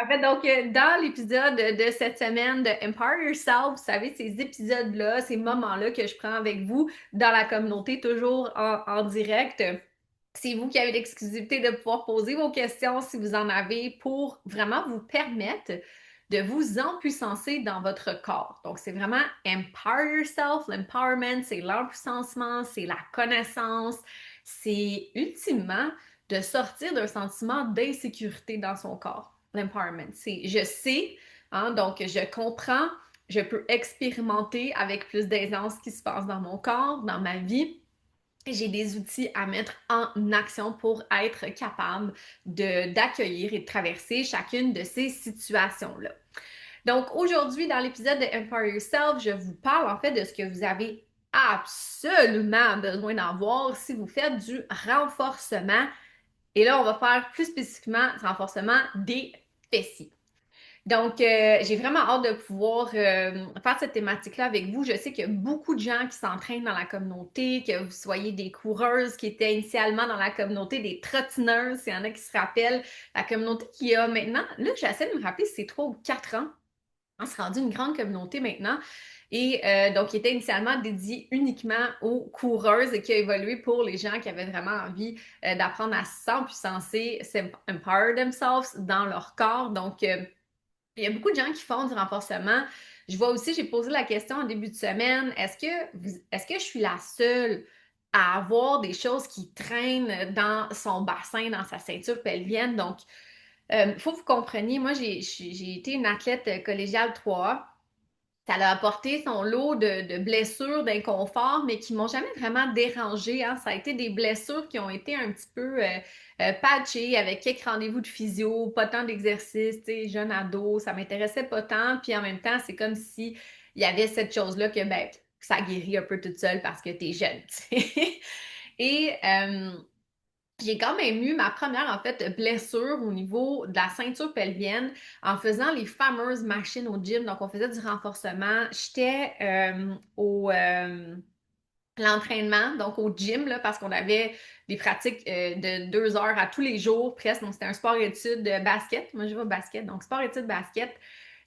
En fait, donc, dans l'épisode de cette semaine de Empower Yourself, vous savez, ces épisodes-là, ces moments-là que je prends avec vous dans la communauté, toujours en direct, c'est vous qui avez l'exclusivité de pouvoir poser vos questions si vous en avez pour vraiment vous permettre de vous empuissancer dans votre corps. Donc, c'est vraiment Empower Yourself. L'empowerment, c'est l'empuissancement, c'est la connaissance, c'est ultimement de sortir d'un sentiment d'insécurité dans son corps. L'empowerment, c'est je sais, hein, donc je comprends, je peux expérimenter avec plus d'aisance ce qui se passe dans mon corps, dans ma vie. J'ai des outils à mettre en action pour être capable d'accueillir et de traverser chacune de ces situations-là. Donc aujourd'hui, dans l'épisode de Empower Yourself, je vous parle en fait de ce que vous avez absolument besoin d'avoir si vous faites du renforcement. Et là, on va faire plus spécifiquement du renforcement des fessiers. Donc, j'ai vraiment hâte de pouvoir faire cette thématique-là avec vous. Je sais qu'il y a beaucoup de gens qui s'entraînent dans la communauté, que vous soyez des coureuses qui étaient initialement dans la communauté, des trottineuses, s'il y en a qui se rappellent, la communauté qui a maintenant, là, j'essaie de me rappeler si c'est 3 ou 4 ans. On s'est rendu une grande communauté maintenant. Et donc, qui était initialement dédié uniquement aux coureuses et qui a évolué pour les gens qui avaient vraiment envie d'apprendre à s'empuissancer, s'empower themselves dans leur corps. Donc, il y a beaucoup de gens qui font du renforcement. Je vois aussi, j'ai posé la question en début de semaine, est-ce que je suis la seule à avoir des choses qui traînent dans son bassin, dans sa ceinture pelvienne? Donc, il faut que vous compreniez, moi, j'ai été une athlète collégiale 3A. Ça a apporté son lot de blessures, d'inconfort, mais qui m'ont jamais vraiment dérangée, hein. Ça a été des blessures qui ont été un petit peu patchées avec quelques rendez-vous de physio, pas tant d'exercices, tu sais, jeune ado, ça m'intéressait pas tant. Puis en même temps, c'est comme si il y avait cette chose-là que ben, ça guérit un peu toute seule parce que t'es jeune, tu sais. Et j'ai quand même eu ma première, en fait, blessure au niveau de la ceinture pelvienne en faisant les fameuses machines au gym. Donc, on faisait du renforcement. J'étais au l'entraînement, donc au gym, là, parce qu'on avait des pratiques de 2 heures à tous les jours presque. Donc, c'était un sport-études de basket. Moi, je vais au basket, donc sport-études basket.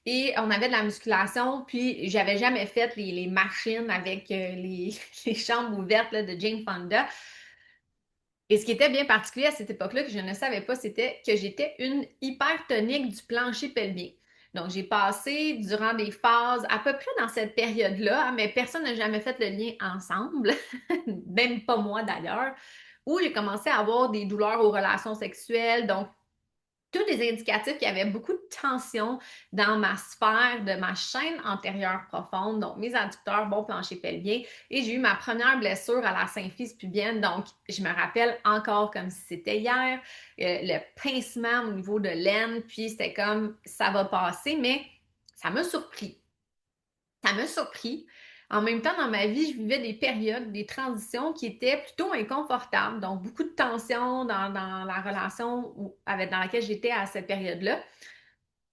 Et on avait de la musculation, puis j'avais jamais fait les machines avec les chambres ouvertes là, de Jane Fonda. Et ce qui était bien particulier à cette époque-là, que je ne savais pas, c'était que j'étais une hypertonique du plancher pelvien. Donc, j'ai passé durant des phases à peu près dans cette période-là, hein, mais personne n'a jamais fait le lien ensemble, même pas moi d'ailleurs, où j'ai commencé à avoir des douleurs aux relations sexuelles. Donc, tous des indicatifs qu'il y avait beaucoup de tension dans ma sphère de ma chaîne antérieure profonde, donc mes adducteurs, bon plancher pelvien, et j'ai eu ma première blessure à la symphyse pubienne, donc je me rappelle encore comme si c'était hier, le pincement au niveau de l'aine, puis c'était comme ça va passer, mais ça m'a surpris. Ça m'a surpris. En même temps, dans ma vie, je vivais des périodes, des transitions qui étaient plutôt inconfortables. Donc, beaucoup de tensions dans la relation dans laquelle j'étais à cette période-là.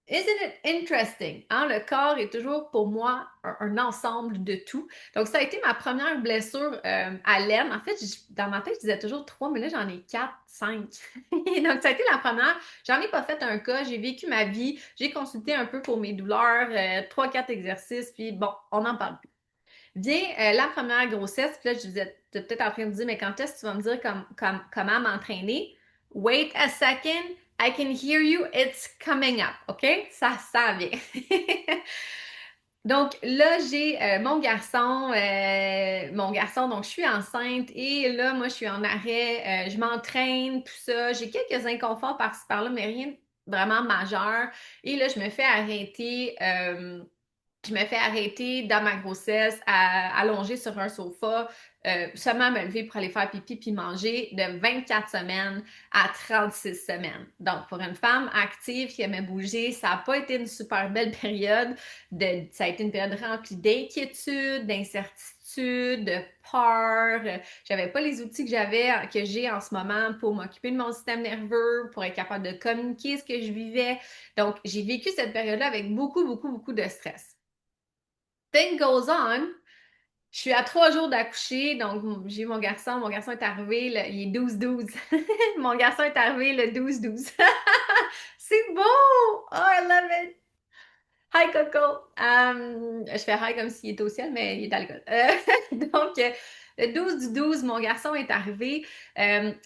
Isn't it interesting? Hein? Le corps est toujours pour moi un ensemble de tout. Donc, ça a été ma première blessure à l'aine. En fait, dans ma tête, je disais toujours 3, mais là, j'en ai 4, 5. Donc, ça a été la première. J'en ai pas fait un cas. J'ai vécu ma vie. J'ai consulté un peu pour mes douleurs, 3, 4 exercices, puis bon, on n'en parle plus. Vient la première grossesse, puis là, je disais, tu es peut-être en train de dire, mais quand est-ce que tu vas me dire comment m'entraîner? Wait a second, I can hear you, it's coming up, OK? Ça s'en vient. Donc là, j'ai mon garçon, donc je suis enceinte et là, moi, je suis en arrêt, je m'entraîne, tout ça. J'ai quelques inconforts par-ci par-là, mais rien de vraiment majeur. Et là, je me fais arrêter dans ma grossesse, allongée sur un sofa, seulement me lever pour aller faire pipi puis manger de 24 semaines à 36 semaines. Donc, pour une femme active qui aimait bouger, ça n'a pas été une super belle période. Ça a été une période remplie d'inquiétude, d'incertitude, de peur. J'avais pas les outils que j'ai en ce moment pour m'occuper de mon système nerveux, pour être capable de communiquer ce que je vivais. Donc, j'ai vécu cette période-là avec beaucoup, beaucoup, beaucoup de stress. Thing goes on. Je suis à 3 jours d'accoucher, donc j'ai mon garçon. Mon garçon est arrivé, il est 12-12. Mon garçon est arrivé le 12-12. C'est beau! Oh, I love it! Hi Coco! Je fais hi comme s'il était au ciel, mais il est à l'école. Donc, le 12 du 12, mon garçon est arrivé.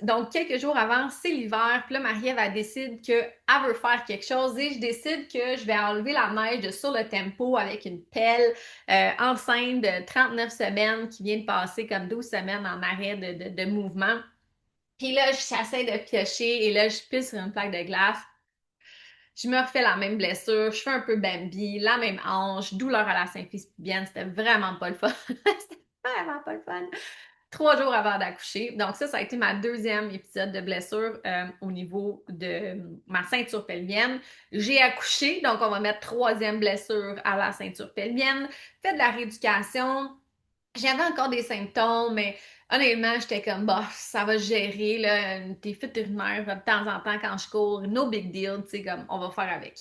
Donc, quelques jours avant, c'est l'hiver. Puis là, Marie-Ève, elle décide qu'elle veut faire quelque chose et je décide que je vais enlever la neige de sur le tempo avec une pelle enceinte de 39 semaines qui vient de passer comme 12 semaines en arrêt de mouvement. Puis là, j'essaie de piocher et là, je pile sur une plaque de glace. Je me refais la même blessure, je fais un peu Bambi, la même hanche, douleur à la symphyse pubienne, c'était vraiment pas le fun. C'était vraiment pas le fun. 3 jours avant d'accoucher. Donc ça a été ma deuxième épisode de blessure au niveau de ma ceinture pelvienne. J'ai accouché, donc on va mettre troisième blessure à la ceinture pelvienne. Fait de la rééducation. J'avais encore des symptômes, mais honnêtement, j'étais comme, bah, ça va gérer, là, t'es vétérinaire de temps en temps quand je cours, no big deal, tu sais, comme, on va faire avec.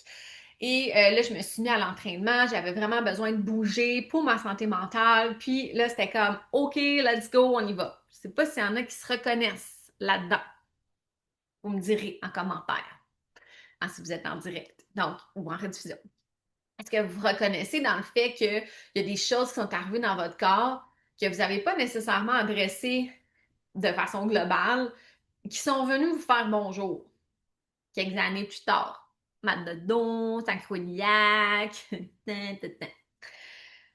Et là, je me suis mis à l'entraînement, j'avais vraiment besoin de bouger pour ma santé mentale, puis là, c'était comme, OK, let's go, on y va. Je sais pas s'il y en a qui se reconnaissent là-dedans. Vous me direz en commentaire, hein, si vous êtes en direct, donc, ou en rediffusion. Est-ce que vous reconnaissez dans le fait qu'il y a des choses qui sont arrivées dans votre corps que vous n'avez pas nécessairement adressées de façon globale, qui sont venues vous faire bonjour quelques années plus tard? Mal de dos, sacroiliaque,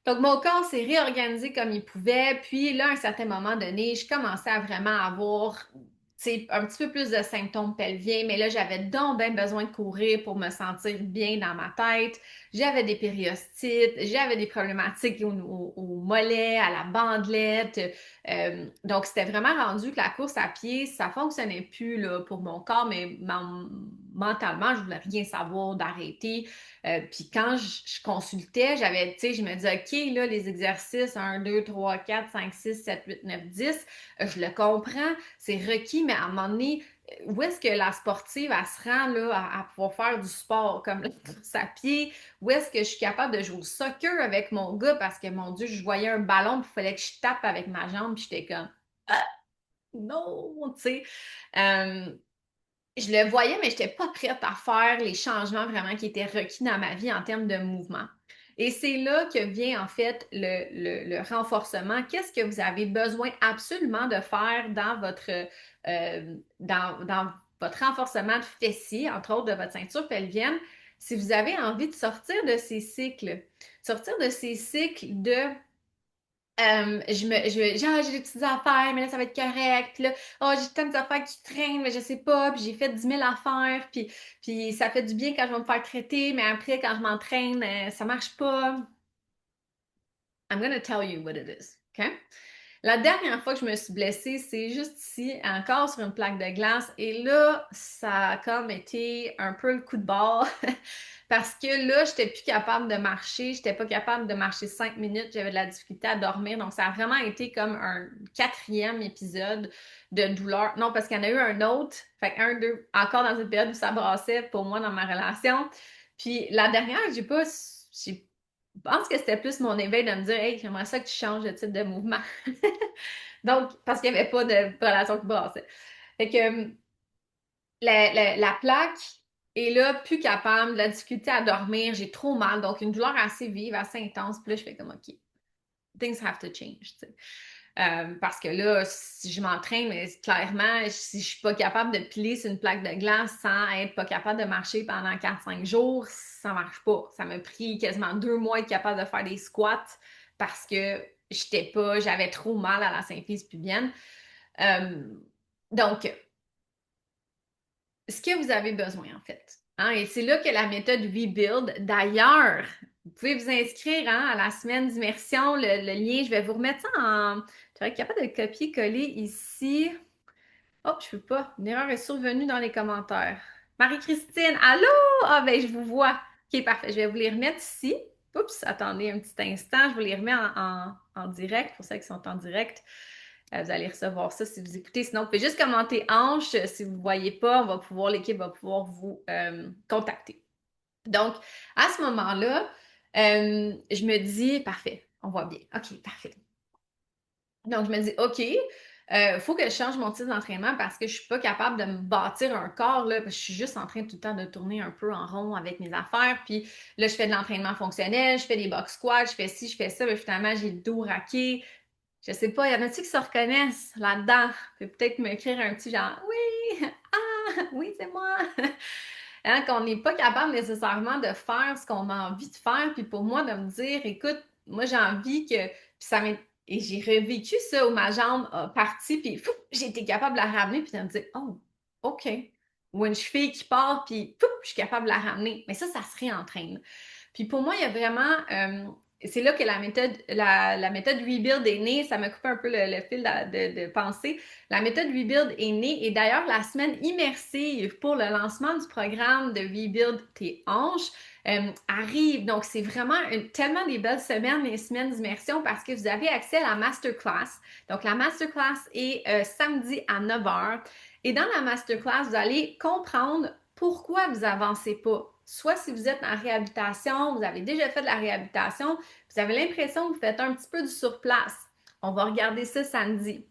donc, mon corps s'est réorganisé comme il pouvait. Puis là, à un certain moment donné, je commençais à vraiment avoir un petit peu plus de symptômes pelviens. Mais là, j'avais donc bien besoin de courir pour me sentir bien dans ma tête. J'avais des périostites, j'avais des problématiques au mollet, à la bandelette. Donc, c'était vraiment rendu que la course à pied, ça fonctionnait plus là, pour mon corps, mais mentalement, je voulais rien savoir d'arrêter. Puis quand je consultais, j'avais, tu sais, je me disais, OK, là, les exercices 1, 2, 3, 4, 5, 6, 7, 8, 9, 10, je le comprends, c'est requis, mais à un moment donné, où est-ce que la sportive, elle se rend là, à pouvoir faire du sport comme la course à pied? Où est-ce que je suis capable de jouer au soccer avec mon gars? Parce que, mon Dieu, je voyais un ballon, puis il fallait que je tape avec ma jambe, puis j'étais comme, ah, non, tu sais. Euh, je le voyais, mais je n'étais pas prête à faire les changements vraiment qui étaient requis dans ma vie en termes de mouvement. Et c'est là que vient en fait le renforcement. Qu'est-ce que vous avez besoin absolument de faire dans votre renforcement de fessier, entre autres de votre ceinture pelvienne, si vous avez envie de sortir de ces cycles, de j'ai des petites affaires, mais là, ça va être correct. Puis là, oh, j'ai tant d'affaires qui traînent, mais je sais pas. Puis j'ai fait 10 000 affaires. Puis ça fait du bien quand je vais me faire traiter, mais après, quand je m'entraîne, ça marche pas. I'm gonna tell you what it is. OK? La dernière fois que je me suis blessée, c'est juste ici, encore sur une plaque de glace. Et là, ça a comme été un peu le coup de barre. Parce que là, j'étais plus capable de marcher. J'étais pas capable de marcher 5 minutes. J'avais de la difficulté à dormir. Donc, ça a vraiment été comme un quatrième épisode de douleur. Non, parce qu'il y en a eu un autre. Fait un, deux, encore dans une période où ça brassait pour moi dans ma relation. Puis la dernière, j'ai je pense que c'était plus mon éveil de me dire, hey, j'aimerais ça que tu changes de type de mouvement. Donc, parce qu'il n'y avait pas de relation qui brassait. Fait que la plaque est là, plus capable, de la difficulté à dormir, j'ai trop mal, donc une douleur assez vive, assez intense. Puis là, je fais comme, OK, things have to change. Parce que là, si je m'entraîne, mais clairement, si je suis pas capable de piler sur une plaque de glace sans être pas capable de marcher pendant 4-5 jours, ça marche pas. Ça m'a pris quasiment 2 mois être capable de faire des squats parce que j'avais trop mal à la symphyse pubienne. Euh, donc, ce que vous avez besoin, en fait. Hein, et c'est là que la méthode Rebuild, d'ailleurs, vous pouvez vous inscrire hein, à la semaine d'immersion. Le lien, je vais vous remettre ça en. Tu vas être capable de le copier-coller ici. Oh, je peux pas. Une erreur est survenue dans les commentaires. Marie-Christine, allô? Ah, ben, je vous vois. OK, parfait. Je vais vous les remettre ici. Oups, attendez un petit instant. Je vous les remets en direct pour ceux qui sont en direct. Vous allez recevoir ça si vous écoutez. Sinon, vous pouvez juste commenter hanche. Si vous ne voyez pas, l'équipe va pouvoir vous contacter. Donc, à ce moment-là, je me dis, parfait, on voit bien. OK, parfait. Donc, je me dis, OK, Faut que je change mon type d'entraînement parce que je suis pas capable de me bâtir un corps, là, parce que je suis juste en train tout le temps de tourner un peu en rond avec mes affaires. Puis là, je fais de l'entraînement fonctionnel, je fais des box squats, je fais ci, je fais ça, mais finalement, j'ai le dos raqué. Je sais pas, il y en a-tu qui se reconnaissent là-dedans? Peut-être m'écrire un petit genre, oui, ah, oui, c'est moi. Hein, qu'on n'est pas capable nécessairement de faire ce qu'on a envie de faire. Puis pour moi, de me dire, écoute, moi j'ai envie que. Puis ça m'est. Et j'ai revécu ça où ma jambe a parti, puis j'ai été capable de la ramener, puis de me dire, oh, OK. Ou une cheville qui part, puis je suis capable de la ramener. Mais ça se réentraîne. Puis pour moi, il y a vraiment. C'est là que la méthode Rebuild est née. Ça m'a coupé un peu le fil de pensée. La méthode Rebuild est née et d'ailleurs, la semaine immersive pour le lancement du programme de Rebuild tes hanches arrive. Donc, c'est vraiment tellement des belles semaines, les semaines d'immersion parce que vous avez accès à la masterclass. Donc, la masterclass est samedi à 9h. Et dans la masterclass, vous allez comprendre pourquoi vous avancez pas. Soit si vous êtes en réhabilitation, vous avez déjà fait de la réhabilitation, vous avez l'impression que vous faites un petit peu du surplace. On va regarder ça samedi.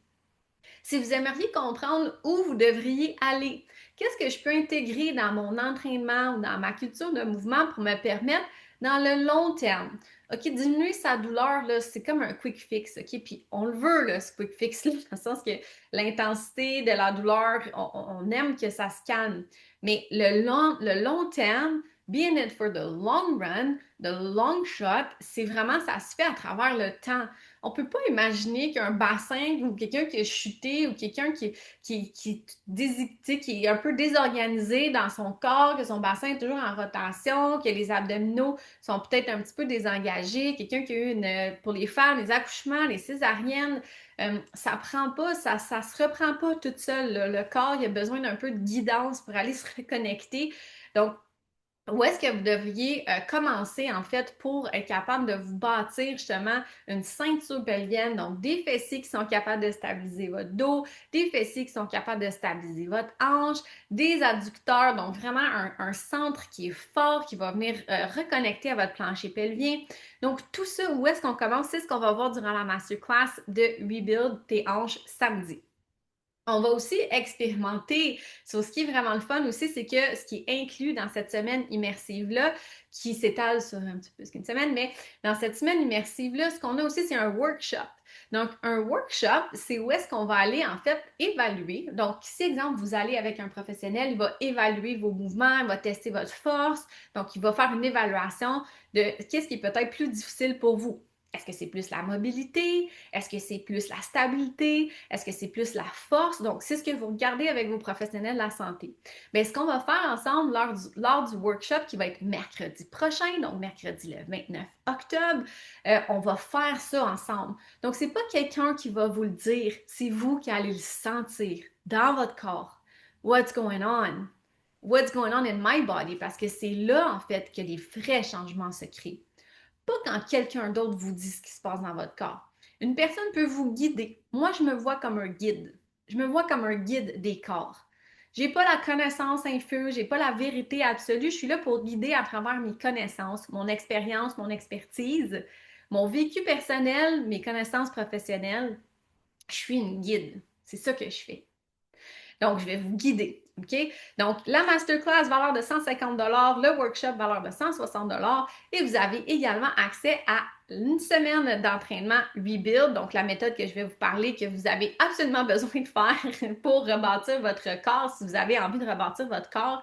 Si vous aimeriez comprendre où vous devriez aller, qu'est-ce que je peux intégrer dans mon entraînement ou dans ma culture de mouvement pour me permettre dans le long terme. OK, diminuer sa douleur, là, c'est comme un quick fix, OK? Puis on le veut, là, ce quick fix-là, dans le sens que l'intensité de la douleur, on aime que ça se calme. Mais le long terme, be in it for the long run, the long shot, c'est vraiment, ça se fait à travers le temps. On peut pas imaginer qu'un bassin ou quelqu'un qui a chuté ou quelqu'un qui est un peu désorganisé dans son corps, que son bassin est toujours en rotation, que les abdominaux sont peut-être un petit peu désengagés, quelqu'un qui a eu pour les femmes, les accouchements, les césariennes, ça prend pas, ça se reprend pas tout seul. Le corps, il a besoin d'un peu de guidance pour aller se reconnecter. Donc, où est-ce que vous devriez commencer en fait pour être capable de vous bâtir justement une ceinture pelvienne, donc des fessiers qui sont capables de stabiliser votre dos, des fessiers qui sont capables de stabiliser votre hanche, des adducteurs, donc vraiment un centre qui est fort, qui va venir reconnecter à votre plancher pelvien. Donc tout ça, où est-ce qu'on commence? C'est ce qu'on va voir durant la masterclass de Rebuild tes hanches samedi. On va aussi expérimenter. Ce qui est vraiment le fun aussi, c'est que ce qui est inclus dans cette semaine immersive-là, qui s'étale sur un petit peu plus qu'une semaine, mais dans cette semaine immersive-là, ce qu'on a aussi, c'est un workshop. Donc, un workshop, c'est où est-ce qu'on va aller en fait évaluer. Donc, si, exemple, vous allez avec un professionnel, il va évaluer vos mouvements, il va tester votre force. Donc, il va faire une évaluation de qu'est-ce qui est peut-être plus difficile pour vous. Est-ce que c'est plus la mobilité? Est-ce que c'est plus la stabilité? Est-ce que c'est plus la force? Donc, c'est ce que vous regardez avec vos professionnels de la santé. Bien, ce qu'on va faire ensemble lors du workshop qui va être mercredi prochain, donc mercredi le 29 octobre, on va faire ça ensemble. Donc, c'est pas quelqu'un qui va vous le dire, c'est vous qui allez le sentir dans votre corps. What's going on? What's going on in my body? Parce que c'est là, en fait, que les vrais changements se créent. Pas quand quelqu'un d'autre vous dit ce qui se passe dans votre corps. Une personne peut vous guider. Moi, je me vois comme un guide. Je me vois comme un guide des corps. J'ai pas la connaissance infuse, j'ai pas la vérité absolue. Je suis là pour guider à travers mes connaissances, mon expérience, mon expertise, mon vécu personnel, mes connaissances professionnelles. Je suis une guide. C'est ça que je fais. Donc, je vais vous guider. OK? Donc, la masterclass, valeur de 150 le workshop, valeur de 160 et vous avez également accès à une semaine d'entraînement Rebuild, donc la méthode que je vais vous parler, que vous avez absolument besoin de faire pour rebâtir votre corps, si vous avez envie de rebâtir votre corps.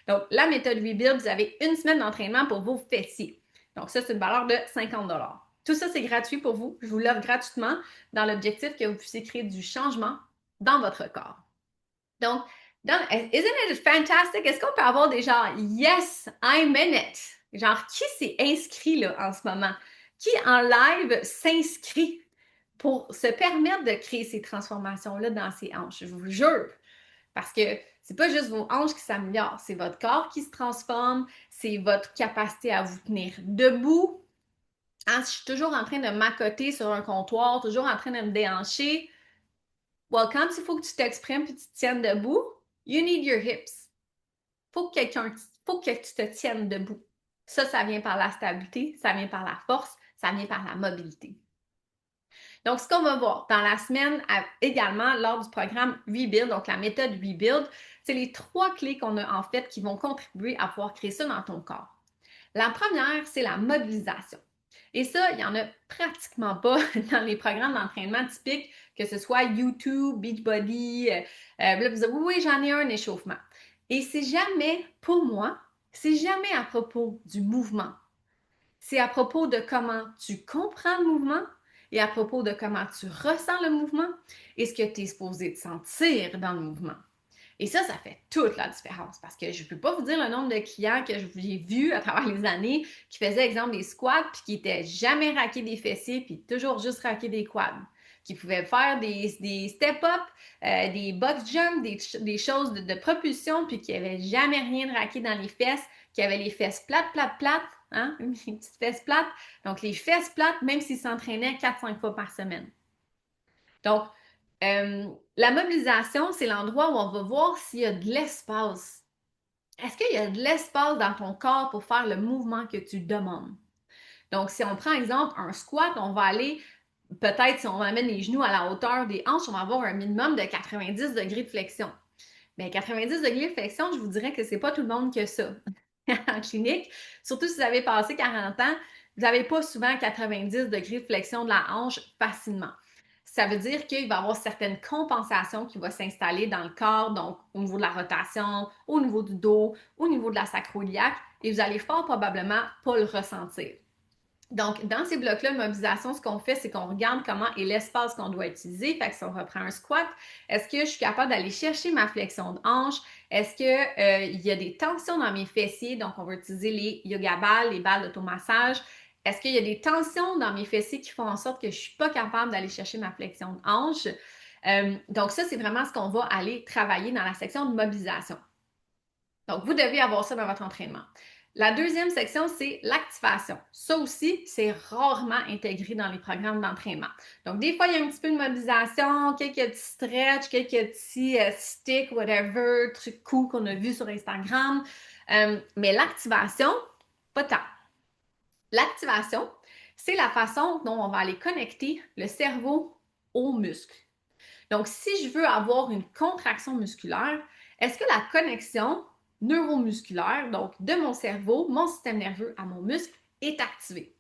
Donc, la méthode Rebuild, vous avez une semaine d'entraînement pour vos fessiers. Donc, ça, c'est une valeur de 50 Tout ça, c'est gratuit pour vous. Je vous l'offre gratuitement dans l'objectif que vous puissiez créer du changement dans votre corps. Donc, isn't it fantastic? Est-ce qu'on peut avoir des gens, yes, I'm in it? Genre, qui s'est inscrit là en ce moment? Qui en live s'inscrit pour se permettre de créer ces transformations-là dans ses hanches? Je vous jure. Parce que c'est pas juste vos hanches qui s'améliorent, c'est votre corps qui se transforme, c'est votre capacité à vous tenir debout. Hein, si je suis toujours en train de m'accoter sur un comptoir, toujours en train de me déhancher, well, quand il faut que tu t'exprimes et que tu te tiennes debout, you need your hips. Faut que tu te tiennes debout. Ça vient par la stabilité, ça vient par la force, ça vient par la mobilité. Donc, ce qu'on va voir dans la semaine également lors du programme Rebuild, donc la méthode Rebuild, c'est les 3 clés qu'on a en fait qui vont contribuer à pouvoir créer ça dans ton corps. La première, c'est la mobilisation. Et ça, il n'y en a pratiquement pas dans les programmes d'entraînement typiques, que ce soit YouTube, Beachbody. Là, vous dites, oui, oui, j'en ai un échauffement. Et c'est jamais, pour moi, c'est jamais à propos du mouvement. C'est à propos de comment tu comprends le mouvement et à propos de comment tu ressens le mouvement et ce que tu es supposé te sentir dans le mouvement. Et ça fait toute la différence parce que je ne peux pas vous dire le nombre de clients que j'ai vus à travers les années qui faisaient, exemple, des squats puis qui n'étaient jamais raqués des fessiers puis toujours juste raqués des quads, qui pouvaient faire des step-up, des box jumps, des choses de propulsion puis qui n'avaient jamais rien de raqué dans les fesses, qui avaient les fesses plates, plates, plates, hein, les petites fesses plates. Donc, les fesses plates, même s'ils s'entraînaient 4-5 fois par semaine. Donc, la mobilisation, c'est l'endroit où on va voir s'il y a de l'espace. Est-ce qu'il y a de l'espace dans ton corps pour faire le mouvement que tu demandes? Donc, si on prend exemple un squat, on va aller, peut-être si on amène les genoux à la hauteur des hanches, on va avoir un minimum de 90 degrés de flexion. Bien, 90 degrés de flexion, je vous dirais que c'est pas tout le monde que ça en clinique. Surtout si vous avez passé 40 ans, vous n'avez pas souvent 90 degrés de flexion de la hanche facilement. Ça veut dire qu'il va y avoir certaines compensations qui vont s'installer dans le corps, donc au niveau de la rotation, au niveau du dos, au niveau de la sacro-iliaque, et vous allez fort probablement pas le ressentir. Donc, dans ces blocs-là de mobilisation, ce qu'on fait, c'est qu'on regarde comment est l'espace qu'on doit utiliser. Fait que si on reprend un squat, est-ce que je suis capable d'aller chercher ma flexion de hanche? Est-ce qu'il y a des tensions dans mes fessiers? Donc, on va utiliser les yoga balls, les balles d'automassage. Est-ce qu'il y a des tensions dans mes fessiers qui font en sorte que je ne suis pas capable d'aller chercher ma flexion de hanche? Donc, ça, c'est vraiment ce qu'on va aller travailler dans la section de mobilisation. Donc, vous devez avoir ça dans votre entraînement. La deuxième section, c'est l'activation. Ça aussi, c'est rarement intégré dans les programmes d'entraînement. Donc, des fois, il y a un petit peu de mobilisation, quelques petits stretch, quelques petits sticks, whatever, trucs cool qu'on a vus sur Instagram. Mais l'activation, pas tant. L'activation, c'est la façon dont on va aller connecter le cerveau aux muscles. Donc, si je veux avoir une contraction musculaire, est-ce que la connexion neuromusculaire, donc de mon cerveau, mon système nerveux à mon muscle, est activée?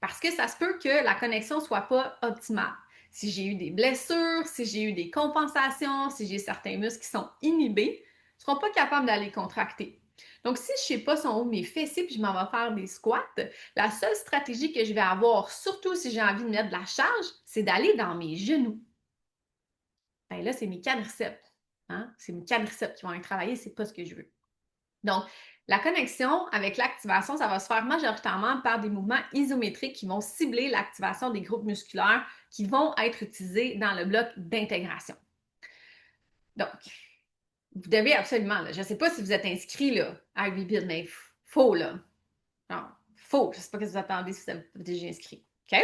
Parce que ça se peut que la connexion ne soit pas optimale. Si j'ai eu des blessures, si j'ai eu des compensations, si j'ai certains muscles qui sont inhibés, ils ne seront pas capables d'aller contracter. Donc, si je ne sais pas son haut mes fessiers puis je m'en vais faire des squats, la seule stratégie que je vais avoir, surtout si j'ai envie de mettre de la charge, c'est d'aller dans mes genoux. Ben là, c'est mes quadriceps. Hein? C'est mes quadriceps qui vont être travaillés, c'est pas ce que je veux. Donc, la connexion avec l'activation, ça va se faire majoritairement par des mouvements isométriques qui vont cibler l'activation des groupes musculaires qui vont être utilisés dans le bloc d'intégration. Donc, vous devez absolument, là, je ne sais pas si vous êtes inscrit là, à Rebuild, mais faux là. Non, faux. Je ne sais pas ce que vous attendez si vous êtes déjà inscrit. OK?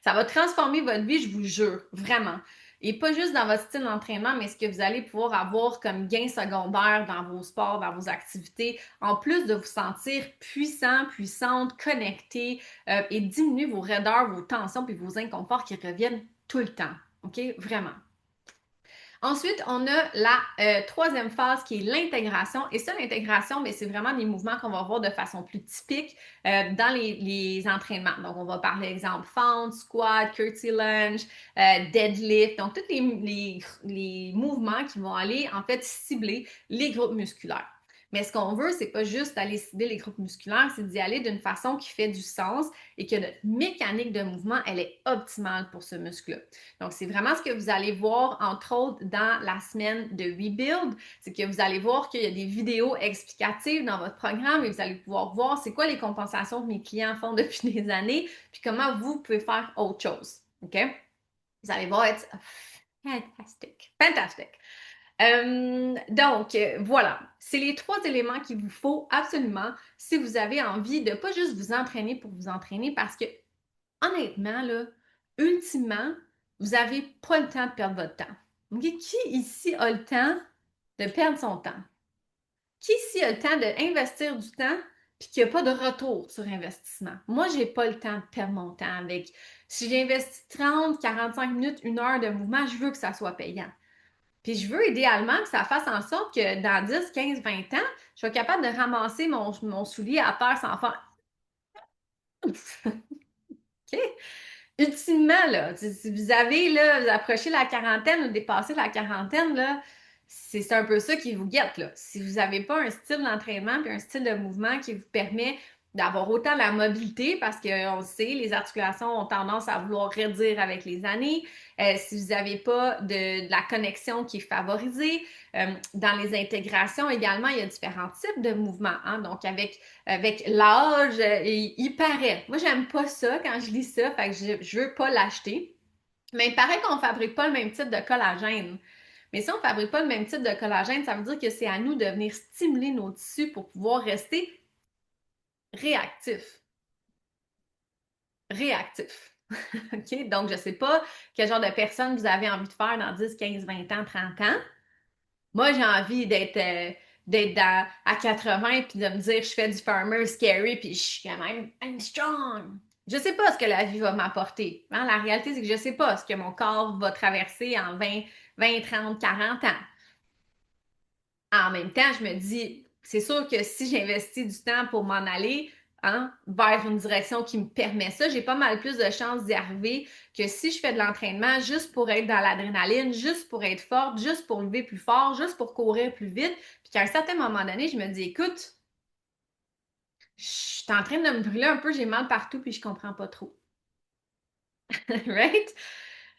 Ça va transformer votre vie, je vous jure, vraiment. Et pas juste dans votre style d'entraînement, mais ce que vous allez pouvoir avoir comme gain secondaire dans vos sports, dans vos activités, en plus de vous sentir puissant, puissante, connecté et diminuer vos raideurs, vos tensions puis vos inconforts qui reviennent tout le temps. OK? Vraiment. Ensuite, on a la troisième phase qui est l'intégration. Et ça, l'intégration, c'est vraiment des mouvements qu'on va voir de façon plus typique dans les entraînements. Donc, on va parler, exemple, fente, squat, curtsy lunge, deadlift. Donc, tous les mouvements qui vont aller, en fait, cibler les groupes musculaires. Mais ce qu'on veut, c'est pas juste d'aller cibler les groupes musculaires, c'est d'y aller d'une façon qui fait du sens et que notre mécanique de mouvement, elle est optimale pour ce muscle-là. Donc, c'est vraiment ce que vous allez voir, entre autres, dans la semaine de Rebuild. C'est que vous allez voir qu'il y a des vidéos explicatives dans votre programme et vous allez pouvoir voir c'est quoi les compensations que mes clients font depuis des années, puis comment vous pouvez faire autre chose. OK? Vous allez voir, it's fantastic. Fantastic. Donc, voilà, c'est les 3 éléments qu'il vous faut absolument si vous avez envie de pas juste vous entraîner pour vous entraîner parce que, honnêtement, là, ultimement, vous n'avez pas le temps de perdre votre temps. Okay? Qui ici a le temps de perdre son temps? Qui ici a le temps d'investir du temps puis qu'il n'y a pas de retour sur investissement. Moi, j'ai pas le temps de perdre mon temps avec. Si j'investis 30, 45 minutes, 1 heure de mouvement, je veux que ça soit payant. Puis je veux idéalement que ça fasse en sorte que dans 10, 15, 20 ans, je sois capable de ramasser mon soulier à terre sans faire. OK? Ultimement, là, si vous avez là, vous approchez la quarantaine ou dépassé la quarantaine, là, c'est un peu ça qui vous guette. Là. Si vous n'avez pas un style d'entraînement et un style de mouvement qui vous permet d'avoir autant la mobilité, parce qu'on le sait, les articulations ont tendance à vouloir réduire avec les années. Si vous n'avez pas de la connexion qui est favorisée, dans les intégrations également, il y a différents types de mouvements. Hein? Donc, avec l'âge, il paraît. Moi, j'aime pas ça quand je lis ça, fait que je veux pas l'acheter. Mais il paraît qu'on fabrique pas le même type de collagène. Mais si on fabrique pas le même type de collagène, ça veut dire que c'est à nous de venir stimuler nos tissus pour pouvoir rester réactifs. Réactifs. OK? Donc, je sais pas quel genre de personne vous avez envie de faire dans 10, 15, 20 ans, 30 ans. Moi, j'ai envie d'être à 80 puis de me dire je fais du farmer scary puis je suis quand même I'm strong. Je sais pas ce que la vie va m'apporter. Hein? La réalité, c'est que je sais pas ce que mon corps va traverser en 20, 30, 40 ans. En même temps, je me dis, c'est sûr que si j'investis du temps pour m'en aller hein, vers une direction qui me permet ça, j'ai pas mal plus de chances d'y arriver que si je fais de l'entraînement juste pour être dans l'adrénaline, juste pour être forte, juste pour lever plus fort, juste pour courir plus vite, puis qu'à un certain moment donné, je me dis, écoute, je suis en train de me brûler un peu, j'ai mal partout, puis je comprends pas trop. Right?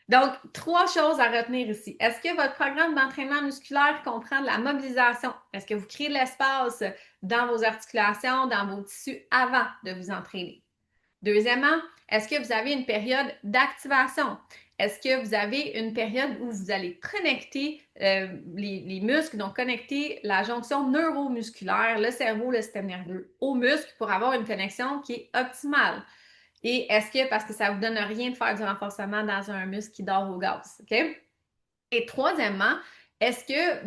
Donc, 3 choses à retenir ici. Est-ce que votre programme d'entraînement musculaire comprend de la mobilisation? Est-ce que vous créez de l'espace dans vos articulations, dans vos tissus avant de vous entraîner? Deuxièmement, est-ce que vous avez une période d'activation? Est-ce que vous avez une période où vous allez connecter les muscles, donc connecter la jonction neuromusculaire, le cerveau, le système nerveux aux muscles pour avoir une connexion qui est optimale? Et est-ce que, parce que ça ne vous donne rien de faire du renforcement dans un muscle qui dort au gaz, OK? Et troisièmement, est-ce que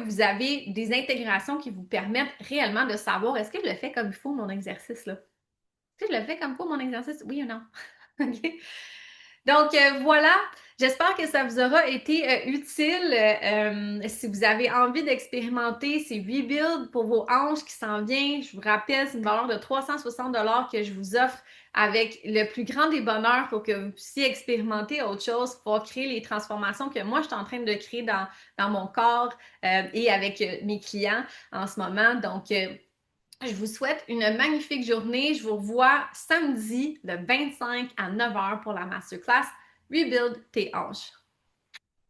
vous avez des intégrations qui vous permettent réellement de savoir est-ce que je le fais comme il faut mon exercice là? Est-ce que je le fais comme il faut mon exercice? Oui ou non? OK? Donc voilà, j'espère que ça vous aura été utile. Si vous avez envie d'expérimenter ces rebuilds pour vos hanches qui s'en vient, je vous rappelle, c'est une valeur de 360 que je vous offre avec le plus grand des bonheurs pour que vous puissiez expérimenter autre chose, pour créer les transformations que moi je suis en train de créer dans mon corps et avec mes clients en ce moment. Donc, je vous souhaite une magnifique journée. Je vous revois samedi de 25 à 9 heures pour la masterclass Rebuild tes hanches.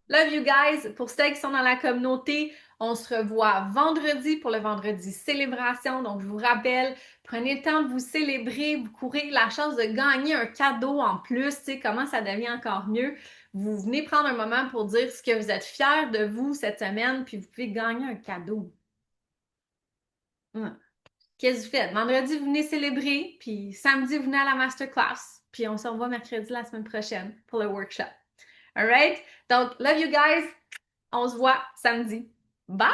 Love you guys. Pour ceux qui sont dans la communauté, on se revoit vendredi pour le vendredi célébration. Donc, je vous rappelle, prenez le temps de vous célébrer, vous courez la chance de gagner un cadeau en plus. Tu sais, comment ça devient encore mieux. Vous venez prendre un moment pour dire ce que vous êtes fiers de vous cette semaine, puis vous pouvez gagner un cadeau. Qu'est-ce que vous faites? Vendredi, vous venez célébrer, puis samedi, vous venez à la masterclass, puis on se revoit mercredi la semaine prochaine pour le workshop. Alright? Donc, love you guys. On se voit samedi. Bye!